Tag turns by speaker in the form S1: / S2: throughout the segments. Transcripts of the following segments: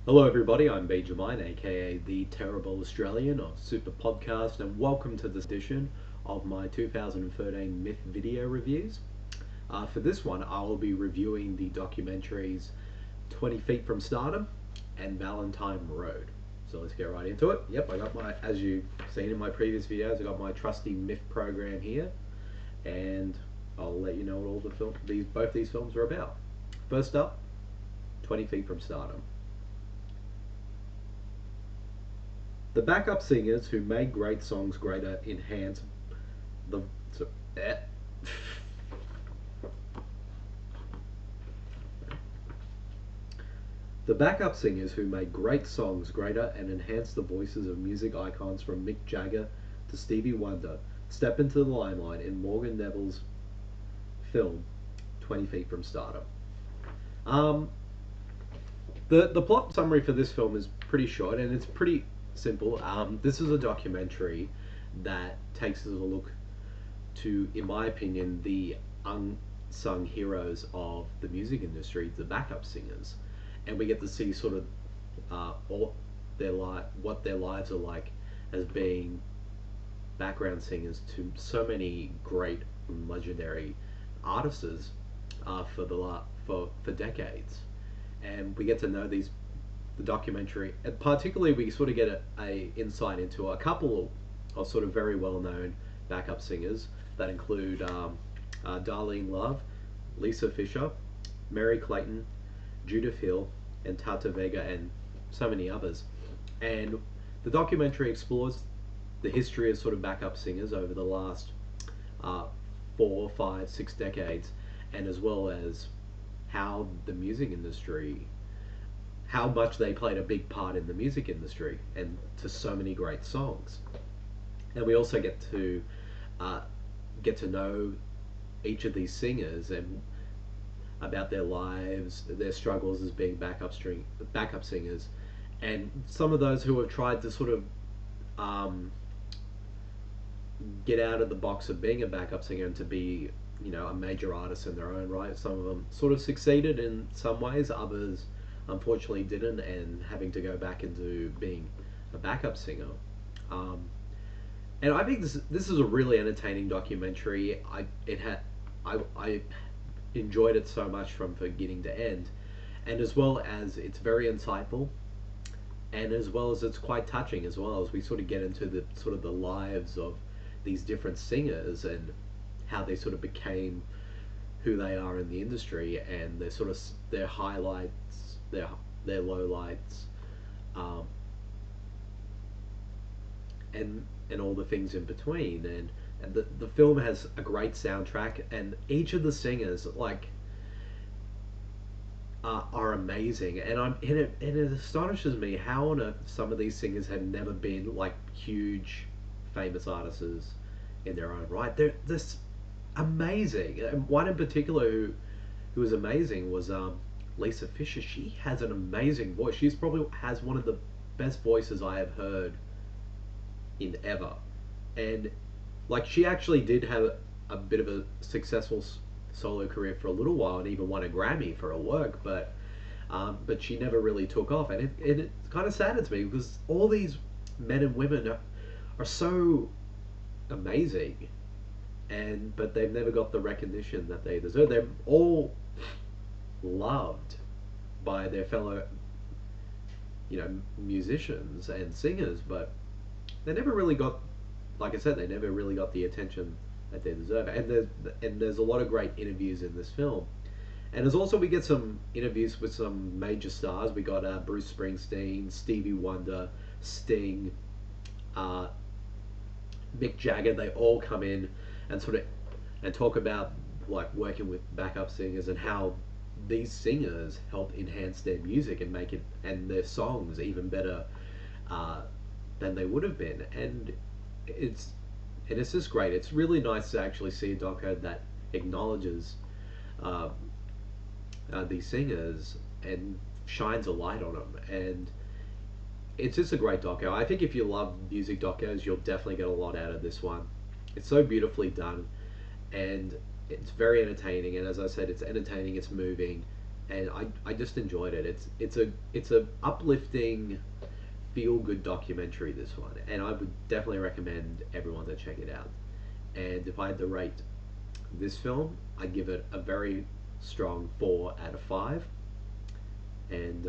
S1: Hello, everybody. I'm Bede, aka the Terrible Australian of Super Podcast, and welcome to this edition of my 2013 MIFF video reviews. For this one, I will be reviewing the documentaries 20 Feet from Stardom and Valentine Road. So let's get right into it. Yep, I got my, as you've seen in my previous videos, I got my trusty MIFF program here, and I'll let you know what all both these films are about. First up, 20 Feet from Stardom. The backup singers who made great songs greater enhance the so, eh. The backup singers who made great songs greater and enhance the voices of music icons from Mick Jagger to Stevie Wonder step into the limelight in Morgan Neville's film 20 Feet from Stardom. The plot summary for this film is pretty short and it's pretty simple. This is a documentary that takes us a look to, in my opinion, the unsung heroes of the music industry, the backup singers, and we get to see sort of all what their lives are like as being background singers to so many great legendary artists for decades, and we get to know the documentary, and particularly we sort of get a insight into a couple of sort of very well known backup singers that include Darlene Love, Lisa Fisher, Mary Clayton, Judith Hill, and Tata Vega, and so many others. And the documentary explores the history of sort of backup singers over the last 4, 5, 6 decades, and as well as how the music industry, how much they played a big part in the music industry and to so many great songs. And we also get to know each of these singers and about their lives, their struggles as being backup singers, and some of those who have tried to sort of get out of the box of being a backup singer and to be, a major artist in their own right. Some of them sort of succeeded in some ways, others unfortunately didn't, and having to go back into being a backup singer. And I think this is a really entertaining documentary. I enjoyed it so much from beginning to end, and as well as it's very insightful, and as well as it's quite touching as well, as we sort of get into the sort of the lives of these different singers and how they sort of became who they are in the industry, and their highlights, their lowlights, and all the things in between. And the film has a great soundtrack, and each of the singers are amazing, and it astonishes me how on earth some of these singers have never been like huge famous artists in their own right. They're this amazing, and one in particular who was amazing was Lisa Fisher. She has an amazing voice. She's probably has one of the best voices I have heard in ever. And like, she actually did have a bit of a successful solo career for a little while, and even won a Grammy for her work, but she never really took off, and it kind of saddens me because all these men and women are so amazing, but they've never got the recognition that they deserve. They're all loved by their fellow, musicians and singers, but they never really got, like I said, they never really got the attention that they deserve. And there's a lot of great interviews in this film, and we get some interviews with some major stars. We got Bruce Springsteen, Stevie Wonder, Sting, Mick Jagger. They all come in and talk about like working with backup singers and how these singers help enhance their music and make it and their songs even better than they would have been. And it's just great. It's really nice to actually see a doco that acknowledges these singers and shines a light on them. And it's just a great doco. I think if you love music docos, you'll definitely get a lot out of this one. It's so beautifully done, and it's very entertaining. And as I said, it's entertaining, it's moving, and I just enjoyed it. It's a uplifting, feel good documentary. This one, and I would definitely recommend everyone to check it out. And if I had to rate this film, I'd give it a very strong 4 out of 5. And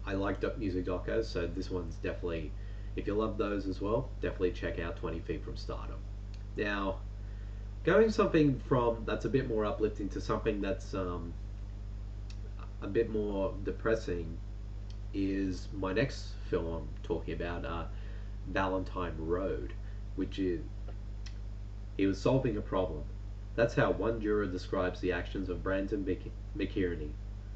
S1: I like music docos, so this one's definitely, if you love those as well, definitely check out 20 Feet from Stardom. Now, going something from that's a bit more uplifting to something that's a bit more depressing is my next film I'm talking about, Valentine Road, which is he was solving a problem. That's how one juror describes the actions of Brandon McKierney,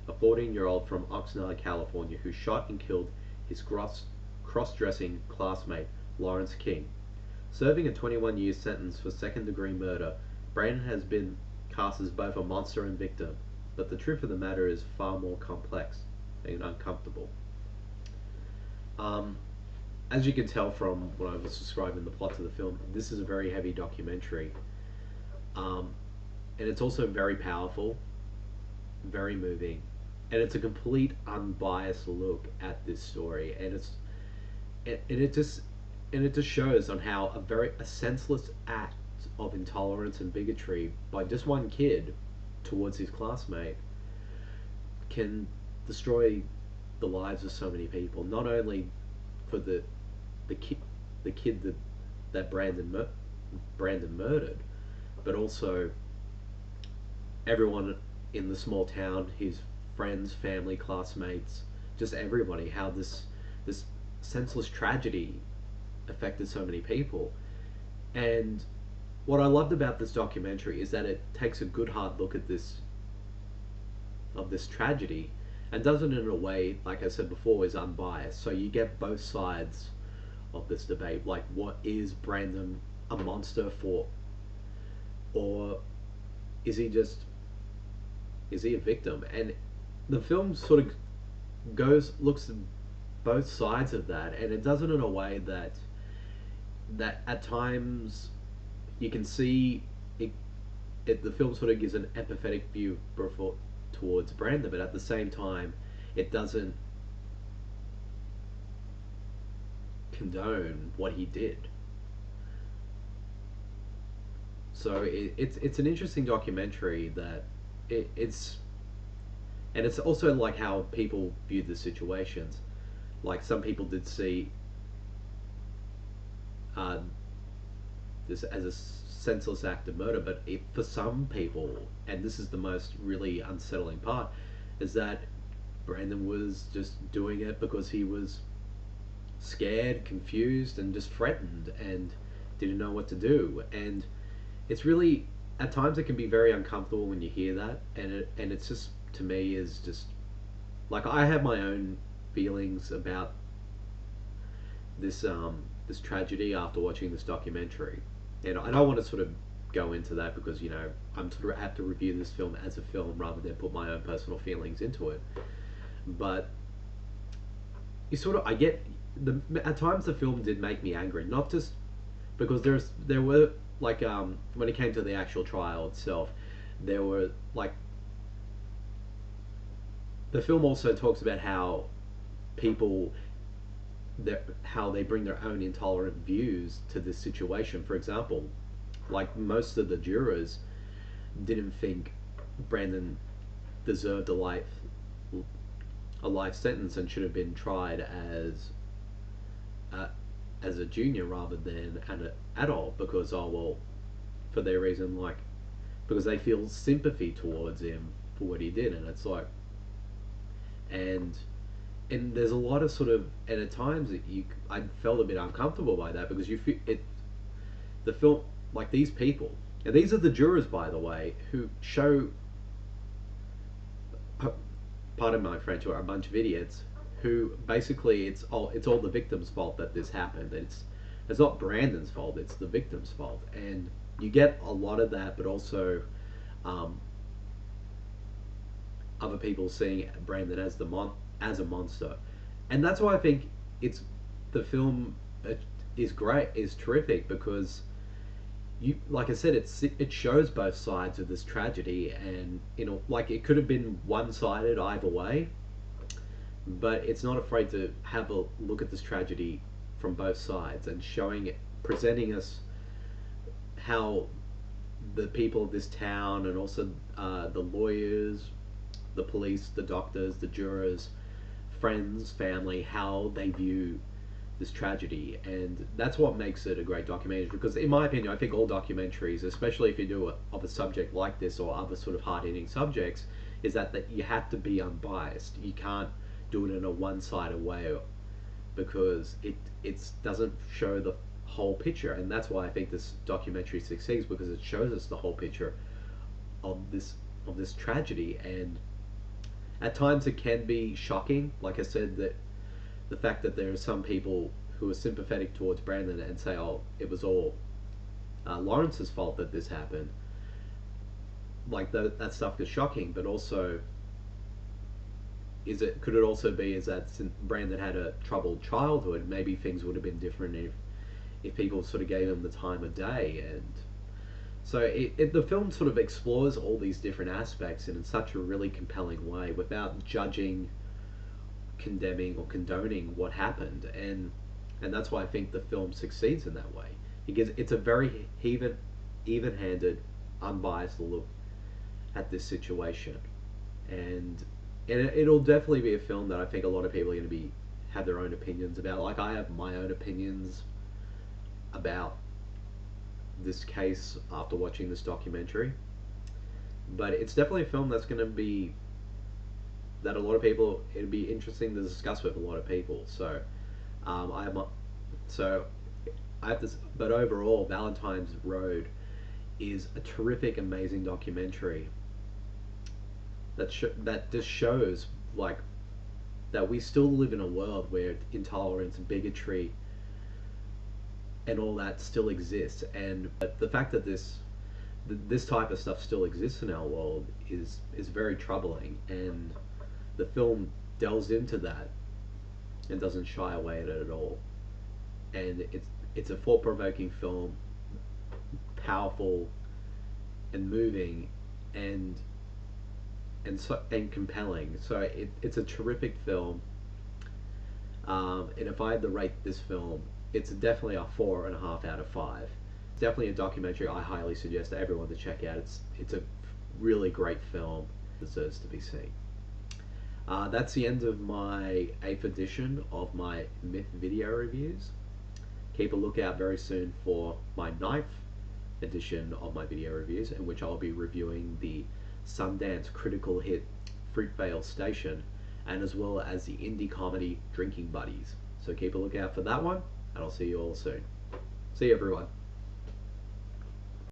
S1: a 14-year-old from Oxnard, California, who shot and killed his cross-dressing classmate, Lawrence King. Serving a 21-year sentence for second-degree murder, Brandon has been cast as both a monster and victim, but the truth of the matter is far more complex and uncomfortable. As you can tell from what I was describing the plot of the film, this is a very heavy documentary, and it's also very powerful, very moving, and it's a complete unbiased look at this story, and it just shows on how a senseless act of intolerance and bigotry by just one kid towards his classmate can destroy the lives of so many people. Not only for the kid that Brandon murdered, but also everyone in the small town, his friends, family, classmates, just everybody. How this senseless tragedy affected so many people. And what I loved about this documentary is that it takes a good hard look at this tragedy and does it in a way, like I said before, is unbiased. So you get both sides of this debate. Like, what is Brandon a monster for, or is he a victim? And the film sort of looks at both sides of that, and it does it in a way that at times you can see the film sort of gives an empathetic view towards Brandon, but at the same time it doesn't condone what he did. So it's an interesting documentary that it's and it's also like how people viewed the situations. Like, some people did see this as a senseless act of murder, but for some people, and this is the most really unsettling part, is that Brandon was just doing it because he was scared, confused, and just threatened, and didn't know what to do. And it's really, at times it can be very uncomfortable when you hear that, and it's just, to me, is just like, I have my own feelings about this tragedy after watching this documentary, and I don't want to sort of go into that because, you know, I'm sort of have to review this film as a film rather than put my own personal feelings into it. But you sort of, I get at times the film did make me angry, not just because there were like, when it came to the actual trial itself, there were like, the film also talks about how people, how they bring their own intolerant views to this situation. For example, like, most of the jurors didn't think Brandon deserved a life sentence and should have been tried as a junior rather than an adult, because, oh well, for their reason, like, because they feel sympathy towards him for what he did. And it's like, and there's a lot of sort of, and at times I felt a bit uncomfortable by that, because you feel the film, like, these people, and these are the jurors, by the way, who show, pardon my French, are a bunch of idiots who basically it's all the victim's fault that this happened. It's not Brandon's fault, it's the victim's fault. And you get a lot of that, but also other people seeing Brandon as a monster. And that's why I think the film is great, is terrific, because you, like I said, it shows both sides of this tragedy, and like it could have been one-sided either way, but it's not afraid to have a look at this tragedy from both sides and showing it, presenting us how the people of this town, and also the lawyers, the police, the doctors, the jurors, friends, family, how they view this tragedy. And that's what makes it a great documentary, because in my opinion, I think all documentaries, especially if you do it of a subject like this or other sort of hard-hitting subjects, is that you have to be unbiased. You can't do it in a one-sided way, because it doesn't show the whole picture. And that's why I think this documentary succeeds, because it shows us the whole picture of this tragedy. And at times it can be shocking, like I said, that the fact that there are some people who are sympathetic towards Brandon and say, oh, it was all Lawrence's fault that this happened. Like that stuff is shocking, but also, could it also be is that since Brandon had a troubled childhood, maybe things would have been different if people sort of gave him the time of day. And so the film sort of explores all these different aspects in such a really compelling way, without judging, condemning, or condoning what happened. And that's why I think the film succeeds in that way, because it's a very even-handed, unbiased look at this situation. And it'll definitely be a film that I think a lot of people are going to have their own opinions about. Like, I have my own opinions about this case after watching this documentary, but it's definitely a film that's going to be, that a lot of people, it'd be interesting to discuss with a lot of people. So I have this, but overall, Valentine's Road is a terrific, amazing documentary that just shows, like, that we still live in a world where intolerance and bigotry and all that still exists. And but the fact that this type of stuff still exists in our world is very troubling. And the film delves into that and doesn't shy away at it at all. And it's a thought-provoking film, powerful and moving, and compelling. So it's a terrific film. And if I had to rate this film, it's definitely a 4.5 out of 5. It's definitely a documentary I highly suggest to everyone to check out. It's a really great film, deserves to be seen. That's the end of my 8th edition of my MIFF video reviews. Keep a lookout very soon for my 9th edition of my video reviews, in which I'll be reviewing the Sundance critical hit Fruitvale Station, and as well as the indie comedy Drinking Buddies. So keep a lookout for that one, and I'll see you all soon. See you, everyone.